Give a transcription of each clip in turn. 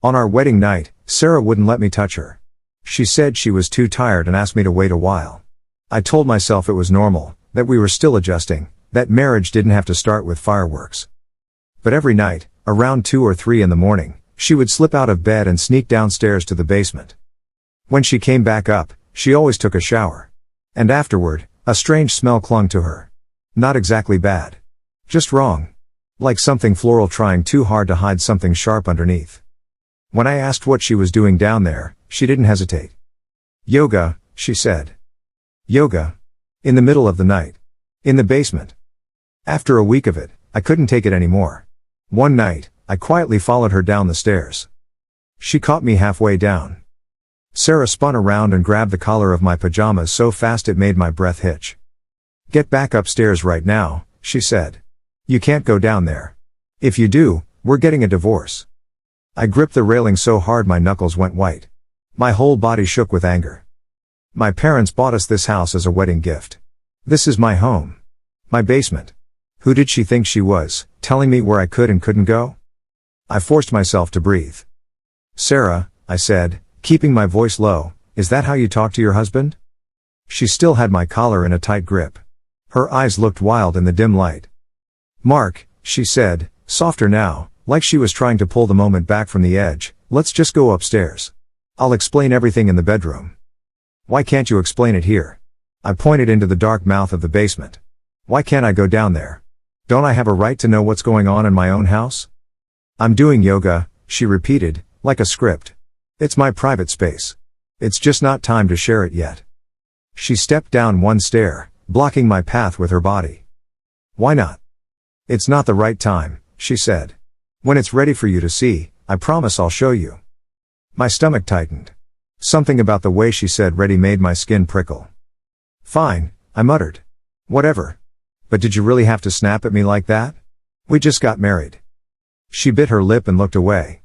On our wedding night, Sarah wouldn't let me touch her. She said she was too tired and asked me to wait a while. I told myself it was normal, that we were still adjusting, that marriage didn't have to start with fireworks. But every night, around 2 or 3 in the morning, she would slip out of bed and sneak downstairs to the basement. When she came back up, she always took a shower. And afterward, a strange smell clung to her. Not exactly bad. Just wrong. Like something floral trying too hard to hide something sharp underneath. When I asked what she was doing down there, she didn't hesitate. Yoga, she said. Yoga. In the middle of the night. In the basement. After a week of it, I couldn't take it anymore. One night, I quietly followed her down the stairs. She caught me halfway down. Sarah spun around and grabbed the collar of my pajamas so fast it made my breath hitch. Get back upstairs right now, she said. You can't go down there. If you do, we're getting a divorce. I gripped the railing so hard my knuckles went white. My whole body shook with anger. My parents bought us this house as a wedding gift. This is my home. My basement. Who did she think she was, telling me where I could and couldn't go? I forced myself to breathe. Sarah, I said, keeping my voice low, is that how you talk to your husband? She still had my collar in a tight grip. Her eyes looked wild in the dim light. Mark, she said, softer now, like she was trying to pull the moment back from the edge, let's just go upstairs. I'll explain everything in the bedroom. Why can't you explain it here? I pointed into the dark mouth of the basement. Why can't I go down there? Don't I have a right to know what's going on in my own house? I'm doing yoga, she repeated, like a script. It's my private space. It's just not time to share it yet. She stepped down one stair, blocking my path with her body. Why not? It's not the right time, she said. When it's ready for you to see, I promise I'll show you. My stomach tightened. Something about the way she said ready made my skin prickle. Fine, I muttered. Whatever. But did you really have to snap at me like that? We just got married. She bit her lip and looked away.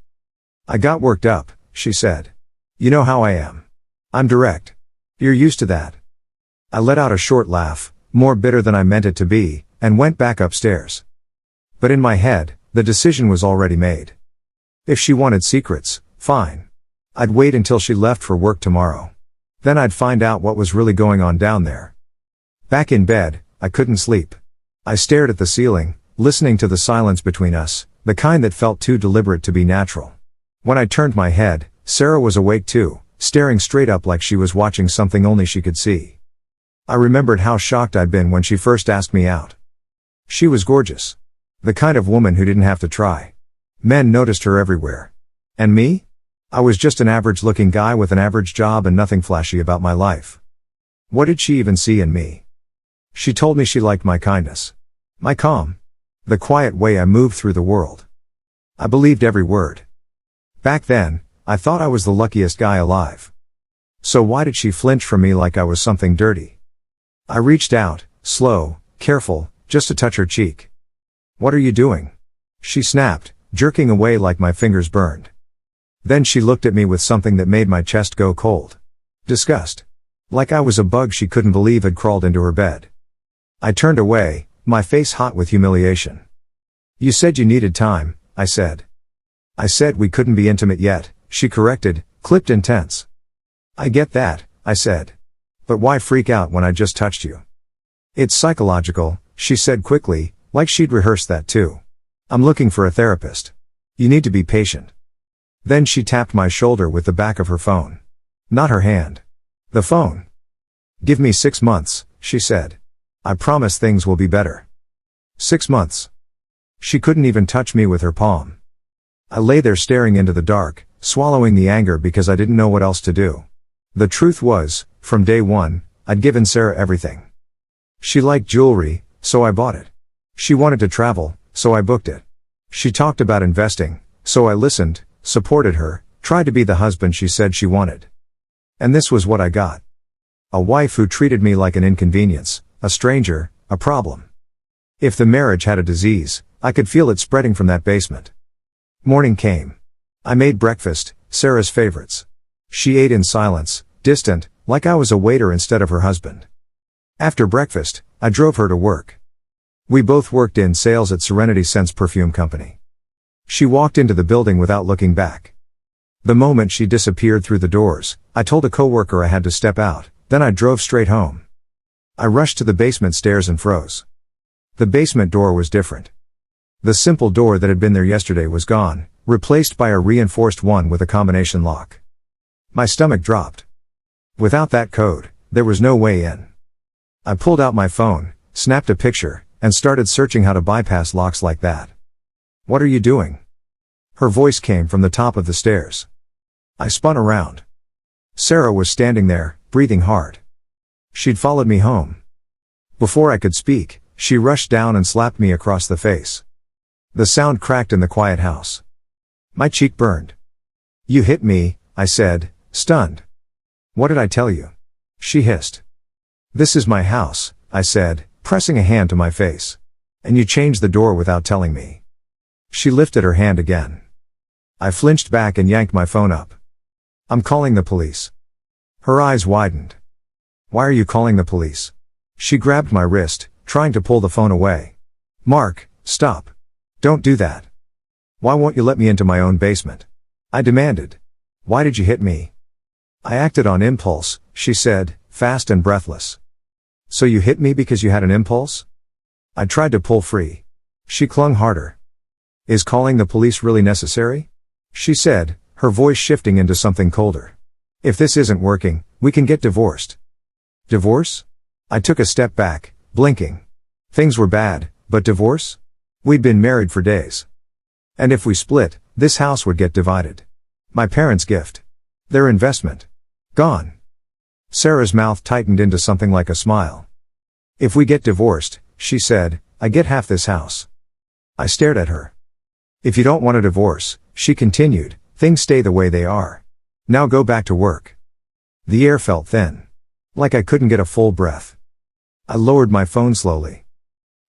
I got worked up, she said. You know how I am. I'm direct. You're used to that. I let out a short laugh, more bitter than I meant it to be, and went back upstairs. But in my head, the decision was already made. If she wanted secrets, fine. I'd wait until she left for work tomorrow. Then I'd find out what was really going on down there. Back in bed, I couldn't sleep. I stared at the ceiling, listening to the silence between us, the kind that felt too deliberate to be natural. When I turned my head, Sarah was awake too, staring straight up like she was watching something only she could see. I remembered how shocked I'd been when she first asked me out. She was gorgeous. The kind of woman who didn't have to try. Men noticed her everywhere. And me? I was just an average-looking guy with an average job and nothing flashy about my life. What did she even see in me? She told me she liked my kindness. My calm. The quiet way I moved through the world. I believed every word. Back then, I thought I was the luckiest guy alive. So why did she flinch from me like I was something dirty? I reached out, slow, careful, just to touch her cheek. What are you doing? She snapped, jerking away like my fingers burned. Then she looked at me with something that made my chest go cold. Disgust. Like I was a bug she couldn't believe had crawled into her bed. I turned away, my face hot with humiliation. You said you needed time, I said. I said we couldn't be intimate yet, she corrected, clipped and tense. I get that, I said. But why freak out when I just touched you? It's psychological, she said quickly, like she'd rehearsed that too. I'm looking for a therapist. You need to be patient. Then she tapped my shoulder with the back of her phone. Not her hand. The phone. Give me 6 months, she said. I promise things will be better. 6 months. She couldn't even touch me with her palm. I lay there staring into the dark, swallowing the anger because I didn't know what else to do. The truth was, from day one, I'd given Sarah everything. She liked jewelry, so I bought it. She wanted to travel, so I booked it. She talked about investing, so I listened, supported her, tried to be the husband she said she wanted. And this was what I got. A wife who treated me like an inconvenience, a stranger, a problem. If the marriage had a disease, I could feel it spreading from that basement. Morning came. I made breakfast, Sarah's favorites. She ate in silence, distant, like I was a waiter instead of her husband. After breakfast, I drove her to work. We both worked in sales at Serenity Scents Perfume Company. She walked into the building without looking back. The moment she disappeared through the doors, I told a coworker I had to step out, then I drove straight home. I rushed to the basement stairs and froze. The basement door was different. The simple door that had been there yesterday was gone, replaced by a reinforced one with a combination lock. My stomach dropped. Without that code, there was no way in. I pulled out my phone, snapped a picture, and started searching how to bypass locks like that. "What are you doing?" Her voice came from the top of the stairs. I spun around. Sarah was standing there, breathing hard. She'd followed me home. Before I could speak, she rushed down and slapped me across the face. The sound cracked in the quiet house. My cheek burned. "You hit me," I said, stunned. "What did I tell you?" She hissed. "This is my house," I said, pressing a hand to my face. "And you changed the door without telling me." She lifted her hand again. I flinched back and yanked my phone up. "I'm calling the police." Her eyes widened. "Why are you calling the police?" She grabbed my wrist, trying to pull the phone away. "Mark, stop. Don't do that. Why won't you let me into my own basement?" I demanded. "Why did you hit me?" "I acted on impulse," she said, fast and breathless. "So you hit me because you had an impulse?" I tried to pull free. She clung harder. "Is calling the police really necessary?" she said, her voice shifting into something colder. "If this isn't working, we can get divorced." "Divorce?" I took a step back, blinking. Things were bad, but divorce? We'd been married for days. And if we split, this house would get divided. My parents' gift. Their investment. Gone. Sarah's mouth tightened into something like a smile. "If we get divorced," she said, "I get half this house." I stared at her. "If you don't want a divorce," she continued, "things stay the way they are. Now go back to work." The air felt thin. Like I couldn't get a full breath. I lowered my phone slowly.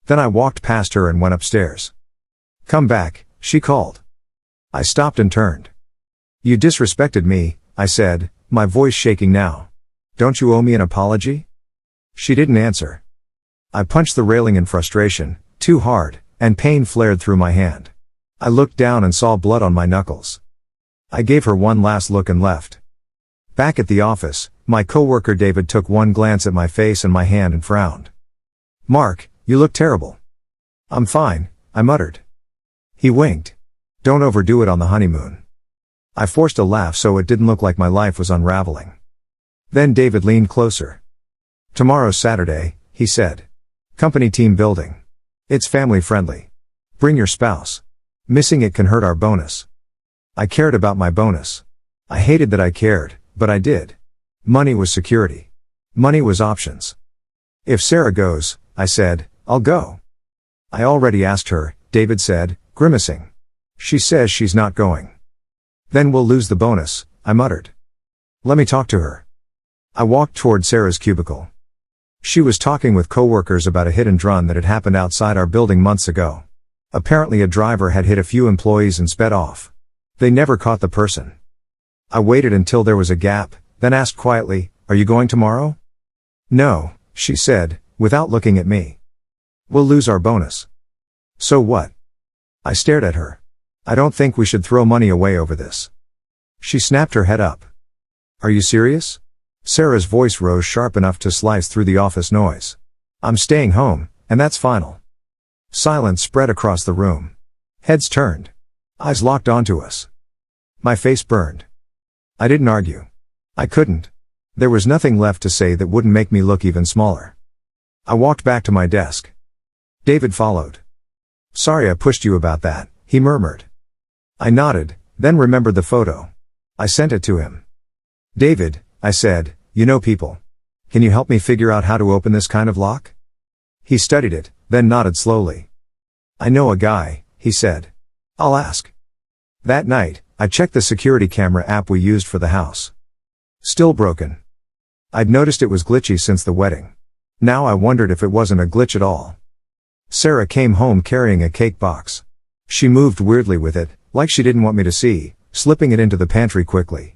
Then I walked past her and went upstairs. "Come back," she called. I stopped and turned. "You disrespected me," I said, my voice shaking now. "Don't you owe me an apology?" She didn't answer. I punched the railing in frustration, too hard, and pain flared through my hand. I looked down and saw blood on my knuckles. I gave her one last look and left. Back at the office, my coworker David took one glance at my face and my hand and frowned. "Mark, you look terrible." "I'm fine," I muttered. He winked. "Don't overdo it on the honeymoon." I forced a laugh so it didn't look like my life was unraveling. Then David leaned closer. "Tomorrow's Saturday," he said. "Company team building. It's family friendly. Bring your spouse. Missing it can hurt our bonus." I cared about my bonus. I hated that I cared, but I did. Money was security. Money was options. "If Sarah goes," I said, "I'll go." "I already asked her," David said, grimacing. "She says she's not going." "Then we'll lose the bonus," I muttered. "Let me talk to her." I walked toward Sarah's cubicle. She was talking with coworkers about a hit and run that had happened outside our building months ago. Apparently a driver had hit a few employees and sped off. They never caught the person. I waited until there was a gap, then asked quietly, "Are you going tomorrow?" "No," she said, without looking at me. "We'll lose our bonus." "So what?" I stared at her. "I don't think we should throw money away over this." She snapped her head up. "Are you serious?" Sarah's voice rose sharp enough to slice through the office noise. "I'm staying home, and that's final." Silence spread across the room. Heads turned. Eyes locked onto us. My face burned. I didn't argue. I couldn't. There was nothing left to say that wouldn't make me look even smaller. I walked back to my desk. David followed. "Sorry I pushed you about that," he murmured. I nodded, then remembered the photo. I sent it to him. "David," I said, "you know people. Can you help me figure out how to open this kind of lock?" He studied it, then nodded slowly. "I know a guy," he said. "I'll ask." That night, I checked the security camera app we used for the house. Still broken. I'd noticed it was glitchy since the wedding. Now I wondered if it wasn't a glitch at all. Sarah came home carrying a cake box. She moved weirdly with it, like she didn't want me to see, slipping it into the pantry quickly.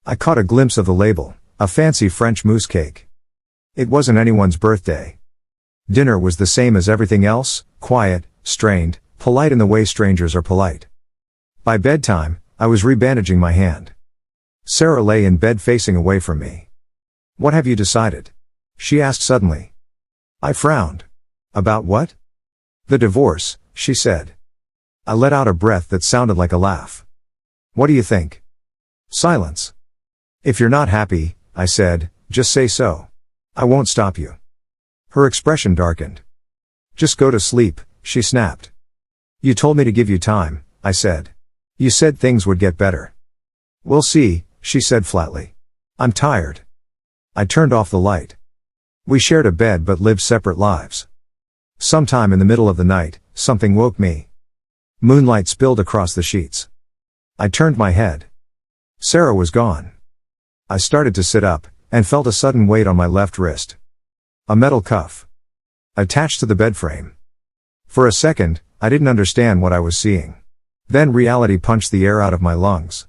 I caught a glimpse of the label, a fancy French mousse cake. It wasn't anyone's birthday. Dinner was the same as everything else, quiet, strained, polite in the way strangers are polite. By bedtime, I was rebandaging my hand. Sarah lay in bed facing away from me. "What have you decided?" she asked suddenly. I frowned. "About what?" "The divorce," she said. I let out a breath that sounded like a laugh. "What do you think?" Silence. "If you're not happy," I said, "just say so. I won't stop you." Her expression darkened. "Just go to sleep," she snapped. "You told me to give you time," I said. "You said things would get better." "We'll see," she said flatly. "I'm tired." I turned off the light. We shared a bed but lived separate lives. Sometime in the middle of the night, something woke me. Moonlight spilled across the sheets. I turned my head. Sarah was gone. I started to sit up, and felt a sudden weight on my left wrist. A metal cuff. Attached to the bed frame. For a second, I didn't understand what I was seeing. Then reality punched the air out of my lungs.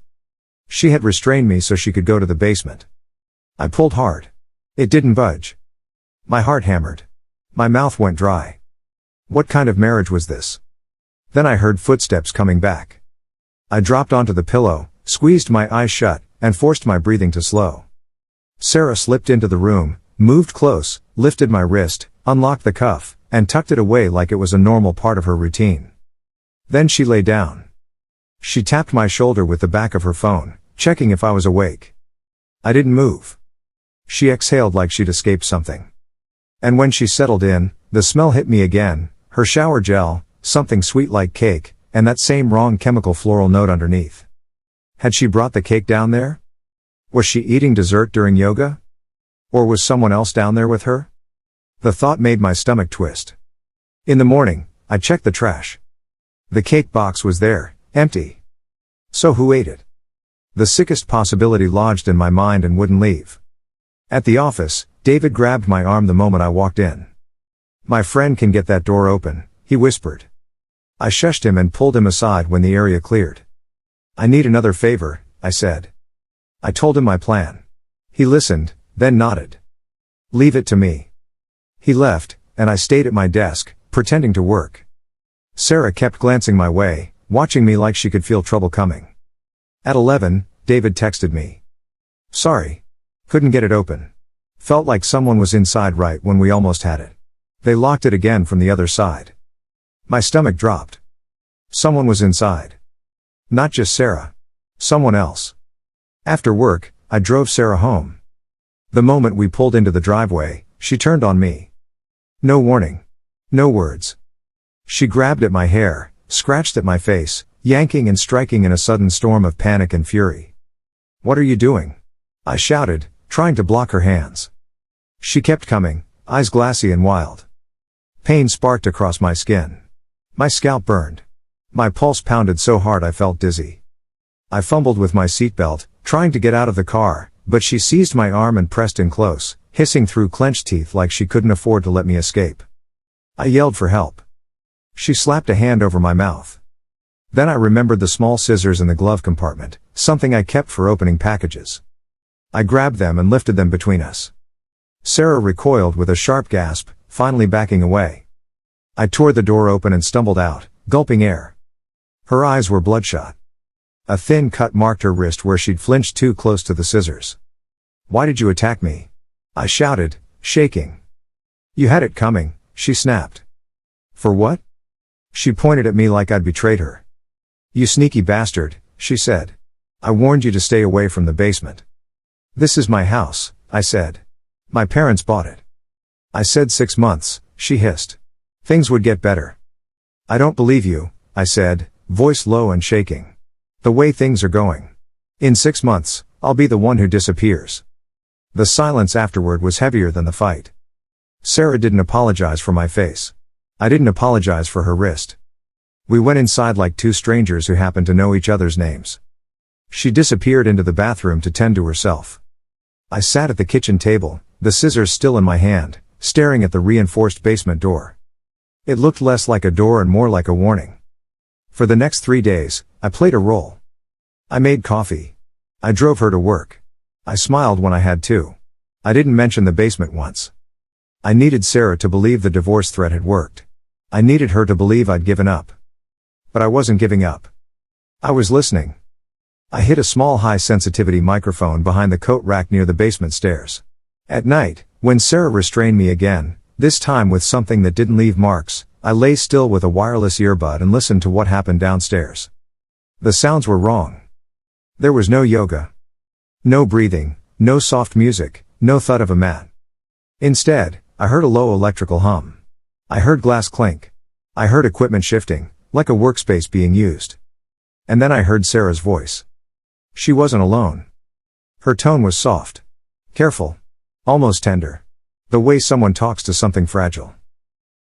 She had restrained me so she could go to the basement. I pulled hard. It didn't budge. My heart hammered. My mouth went dry. What kind of marriage was this? Then I heard footsteps coming back. I dropped onto the pillow, squeezed my eyes shut, and forced my breathing to slow. Sarah slipped into the room, moved close, lifted my wrist, unlocked the cuff, and tucked it away like it was a normal part of her routine. Then she lay down. She tapped my shoulder with the back of her phone, checking if I was awake. I didn't move. She exhaled like she'd escaped something. And when she settled in, the smell hit me again, her shower gel, something sweet like cake, and that same wrong chemical floral note underneath. Had she brought the cake down there? Was she eating dessert during yoga? Or was someone else down there with her? The thought made my stomach twist. In the morning, I checked the trash. The cake box was there, empty. So who ate it? The sickest possibility lodged in my mind and wouldn't leave. At the office, David grabbed my arm the moment I walked in. "My friend can get that door open," he whispered. I shushed him and pulled him aside when the area cleared. "I need another favor," I said. I told him my plan. He listened, then nodded. "Leave it to me." He left, and I stayed at my desk, pretending to work. Sarah kept glancing my way, watching me like she could feel trouble coming. At 11, David texted me. "Sorry. Couldn't get it open. Felt like someone was inside right when we almost had it. They locked it again from the other side." My stomach dropped. Someone was inside. Not just Sarah. Someone else. After work, I drove Sarah home. The moment we pulled into the driveway, she turned on me. No warning. No words. She grabbed at my hair, scratched at my face, yanking and striking in a sudden storm of panic and fury. "What are you doing?" I shouted, trying to block her hands. She kept coming, eyes glassy and wild. Pain sparked across my skin. My scalp burned. My pulse pounded so hard I felt dizzy. I fumbled with my seatbelt, trying to get out of the car, but she seized my arm and pressed in close, hissing through clenched teeth like she couldn't afford to let me escape. I yelled for help. She slapped a hand over my mouth. Then I remembered the small scissors in the glove compartment, something I kept for opening packages. I grabbed them and lifted them between us. Sarah recoiled with a sharp gasp, finally backing away. I tore the door open and stumbled out, gulping air. Her eyes were bloodshot. A thin cut marked her wrist where she'd flinched too close to the scissors. "Why did you attack me?" I shouted, shaking. "You had it coming," she snapped. "For what?" She pointed at me like I'd betrayed her. "You sneaky bastard," she said. "I warned you to stay away from the basement." "This is my house," I said. "My parents bought it." "I said 6 months," she hissed. "Things would get better." "I don't believe you," I said, voice low and shaking. "The way things are going. In 6 months, I'll be the one who disappears." The silence afterward was heavier than the fight. Sarah didn't apologize for my face. I didn't apologize for her wrist. We went inside like two strangers who happened to know each other's names. She disappeared into the bathroom to tend to herself. I sat at the kitchen table, the scissors still in my hand, staring at the reinforced basement door. It looked less like a door and more like a warning. For the next 3 days, I played a role. I made coffee. I drove her to work. I smiled when I had to. I didn't mention the basement once. I needed Sarah to believe the divorce threat had worked. I needed her to believe I'd given up. But I wasn't giving up. I was listening. I hid a small high-sensitivity microphone behind the coat rack near the basement stairs. At night, when Sarah restrained me again, this time with something that didn't leave marks, I lay still with a wireless earbud and listened to what happened downstairs. The sounds were wrong. There was no yoga. No breathing, no soft music, no thud of a mat. Instead, I heard a low electrical hum. I heard glass clink. I heard equipment shifting, like a workspace being used. And then I heard Sarah's voice. She wasn't alone. Her tone was soft. Careful. Almost tender. The way someone talks to something fragile.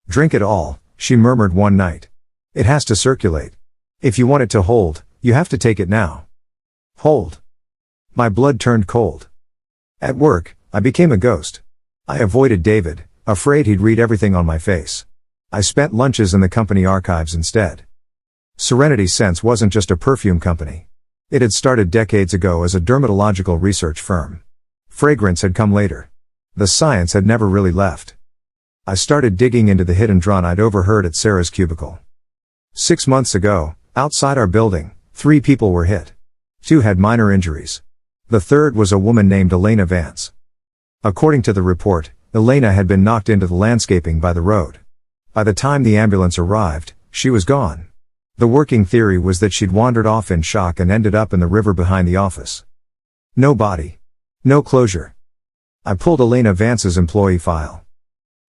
Drink it all, she murmured one night. It has to circulate. If you want it to hold, you have to take it now. Hold. My blood turned cold. At work, I became a ghost. I avoided David, afraid he'd read everything on my face. I spent lunches in the company archives instead. Serenity Scents wasn't just a perfume company. It had started decades ago as a dermatological research firm. Fragrance had come later. The science had never really left. I started digging into the hidden drama I'd overheard at Sarah's cubicle. 6 months ago, outside our building, 3 people were hit. 2 had minor injuries. The third was a woman named Elena Vance. According to the report, Elena had been knocked into the landscaping by the road. By the time the ambulance arrived, she was gone. The working theory was that she'd wandered off in shock and ended up in the river behind the office. No body. No closure. I pulled Elena Vance's employee file.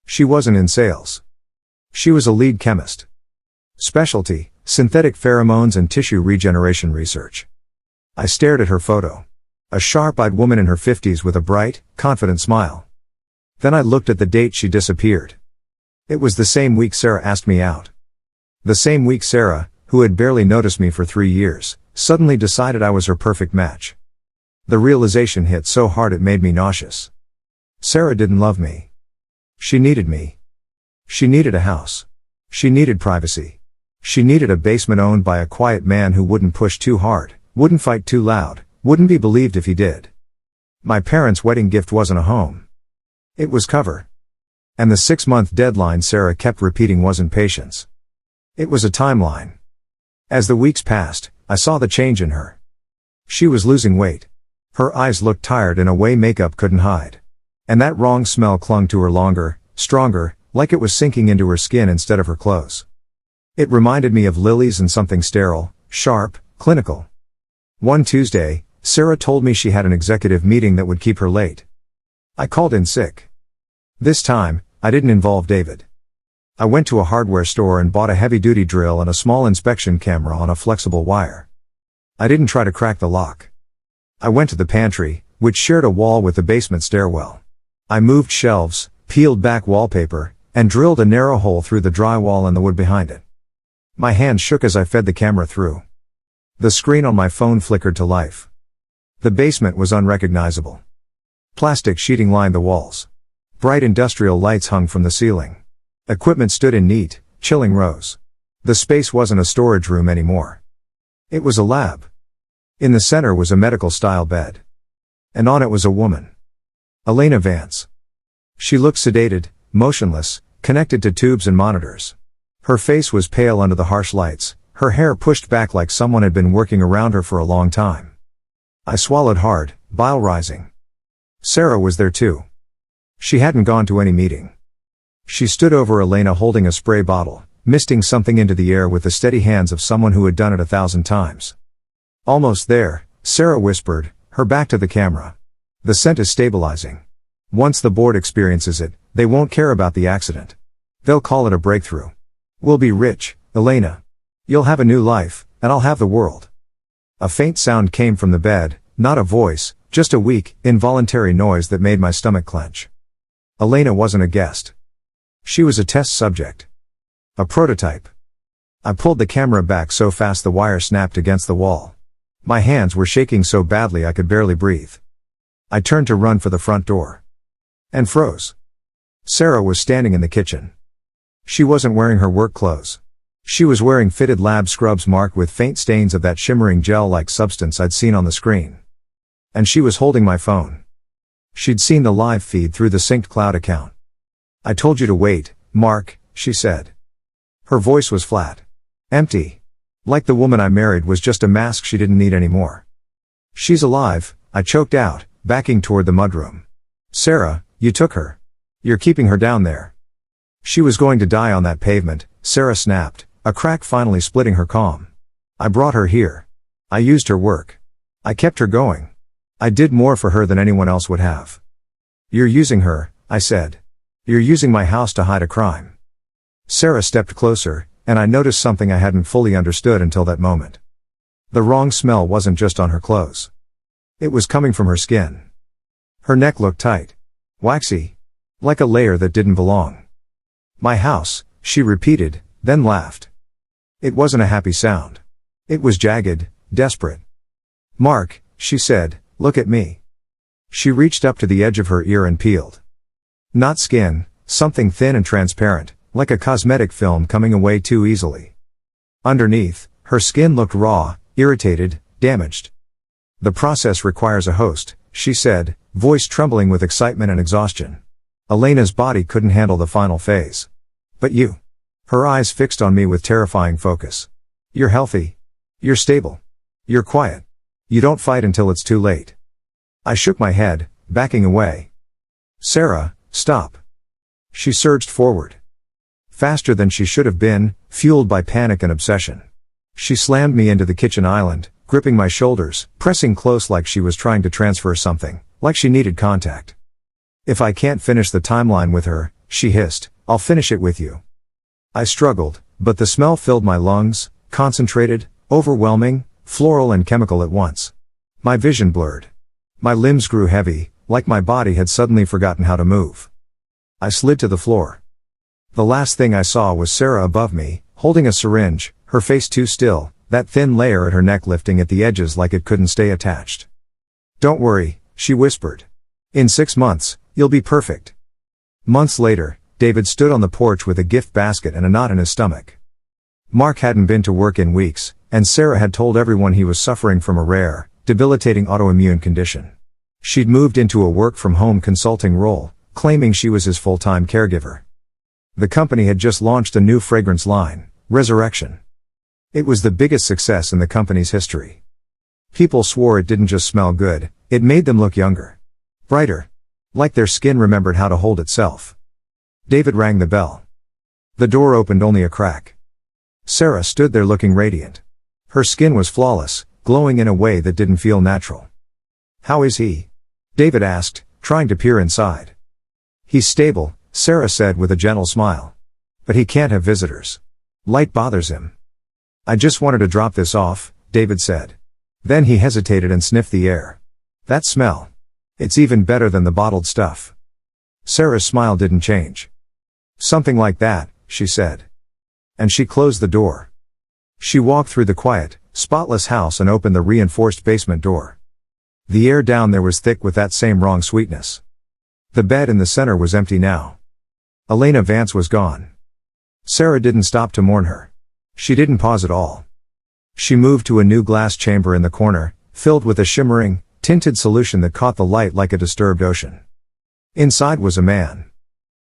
She wasn't in sales. She was a lead chemist. Specialty, synthetic pheromones and tissue regeneration research. I stared at her photo. A sharp-eyed woman in her 50s with a bright, confident smile. Then I looked at the date she disappeared. It was the same week Sarah asked me out. The same week Sarah, who had barely noticed me for 3 years, suddenly decided I was her perfect match. The realization hit so hard it made me nauseous. Sarah didn't love me. She needed me. She needed a house. She needed privacy. She needed a basement owned by a quiet man who wouldn't push too hard, wouldn't fight too loud, wouldn't be believed if he did. My parents' wedding gift wasn't a home. It was cover. And the 6-month deadline Sarah kept repeating wasn't patience. It was a timeline. As the weeks passed, I saw the change in her. She was losing weight. Her eyes looked tired in a way makeup couldn't hide. And that wrong smell clung to her longer, stronger, like it was sinking into her skin instead of her clothes. It reminded me of lilies and something sterile, sharp, clinical. One Tuesday, Sarah told me she had an executive meeting that would keep her late. I called in sick. This time, I didn't involve David. I went to a hardware store and bought a heavy-duty drill and a small inspection camera on a flexible wire. I didn't try to crack the lock. I went to the pantry, which shared a wall with the basement stairwell. I moved shelves, peeled back wallpaper, and drilled a narrow hole through the drywall and the wood behind it. My hand shook as I fed the camera through. The screen on my phone flickered to life. The basement was unrecognizable. Plastic sheeting lined the walls. Bright industrial lights hung from the ceiling. Equipment stood in neat, chilling rows. The space wasn't a storage room anymore. It was a lab. In the center was a medical-style bed. And on it was a woman. Elena Vance. She looked sedated, motionless, connected to tubes and monitors. Her face was pale under the harsh lights, her hair pushed back like someone had been working around her for a long time. I swallowed hard, bile rising. Sarah was there too. She hadn't gone to any meeting. She stood over Elena holding a spray bottle, misting something into the air with the steady hands of someone who had done it 1,000 times. Almost there, Sarah whispered, her back to the camera. The scent is stabilizing. Once the board experiences it, they won't care about the accident. They'll call it a breakthrough. We'll be rich, Elena. You'll have a new life, and I'll have the world. A faint sound came from the bed, not a voice, just a weak, involuntary noise that made my stomach clench. Elena wasn't a guest. She was a test subject. A prototype. I pulled the camera back so fast the wire snapped against the wall. My hands were shaking so badly I could barely breathe. I turned to run for the front door. And froze. Sarah was standing in the kitchen. She wasn't wearing her work clothes. She was wearing fitted lab scrubs marked with faint stains of that shimmering gel-like substance I'd seen on the screen. And she was holding my phone. She'd seen the live feed through the synced cloud account. I told you to wait, Mark, she said. Her voice was flat. Empty. Like the woman I married was just a mask she didn't need anymore. She's alive, I choked out, backing toward the mudroom. Sarah, you took her. You're keeping her down there. She was going to die on that pavement, Sarah snapped, a crack finally splitting her calm. I brought her here. I used her work. I kept her going. I did more for her than anyone else would have. You're using her, I said. You're using my house to hide a crime. Sarah stepped closer, and I noticed something I hadn't fully understood until that moment. The wrong smell wasn't just on her clothes. It was coming from her skin. Her neck looked tight. Waxy. Like a layer that didn't belong. My house, she repeated, then laughed. It wasn't a happy sound. It was jagged, desperate. Mark, she said, look at me. She reached up to the edge of her ear and peeled. Not skin, something thin and transparent, like a cosmetic film coming away too easily. Underneath, her skin looked raw, irritated, damaged. The process requires a host, she said, voice trembling with excitement and exhaustion. Elena's body couldn't handle the final phase. But you. Her eyes fixed on me with terrifying focus. You're healthy. You're stable. You're quiet. You don't fight until it's too late. I shook my head, backing away. Sarah, stop. She surged forward. Faster than she should have been, fueled by panic and obsession. She slammed me into the kitchen island, gripping my shoulders, pressing close like she was trying to transfer something, like she needed contact. If I can't finish the timeline with her, she hissed, I'll finish it with you. I struggled, but the smell filled my lungs, concentrated, overwhelming, floral and chemical at once. My vision blurred. My limbs grew heavy, like my body had suddenly forgotten how to move. I slid to the floor. The last thing I saw was Sarah above me, holding a syringe, her face too still, that thin layer at her neck lifting at the edges like it couldn't stay attached. Don't worry, she whispered. In 6 months, you'll be perfect. Months later, David stood on the porch with a gift basket and a knot in his stomach. Mark hadn't been to work in weeks, and Sarah had told everyone he was suffering from a rare, debilitating autoimmune condition. She'd moved into a work-from-home consulting role, claiming she was his full-time caregiver. The company had just launched a new fragrance line, Resurrection. It was the biggest success in the company's history. People swore it didn't just smell good, it made them look younger. Brighter. Like their skin remembered how to hold itself. David rang the bell. The door opened only a crack. Sarah stood there looking radiant. Her skin was flawless, glowing in a way that didn't feel natural. How is he? David asked, trying to peer inside. He's stable, Sarah said with a gentle smile. But he can't have visitors. Light bothers him. I just wanted to drop this off, David said. Then he hesitated and sniffed the air. That smell. It's even better than the bottled stuff. Sarah's smile didn't change. Something like that, she said. And she closed the door. She walked through the quiet, spotless house and opened the reinforced basement door. The air down there was thick with that same wrong sweetness. The bed in the center was empty now. Elena Vance was gone. Sarah didn't stop to mourn her. She didn't pause at all. She moved to a new glass chamber in the corner, filled with a shimmering, tinted solution that caught the light like a disturbed ocean. Inside was a man.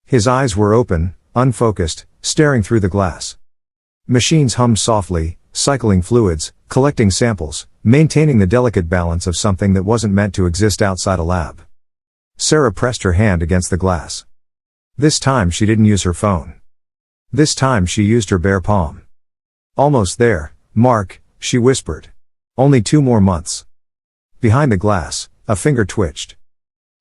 His eyes were open, unfocused, staring through the glass. Machines hummed softly, cycling fluids, collecting samples, maintaining the delicate balance of something that wasn't meant to exist outside a lab. Sarah pressed her hand against the glass. This time she didn't use her phone. This time she used her bare palm. Almost there, Mark, she whispered. Only 2 more months. Behind the glass, a finger twitched.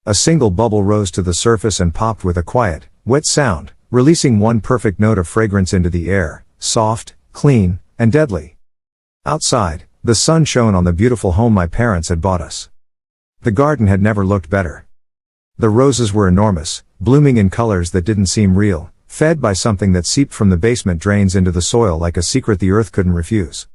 A single bubble rose to the surface and popped with a quiet, wet sound, releasing one perfect note of fragrance into the air, soft, clean, and deadly. Outside, the sun shone on the beautiful home my parents had bought us. The garden had never looked better. The roses were enormous, blooming in colors that didn't seem real, fed by something that seeped from the basement drains into the soil like a secret the earth couldn't refuse.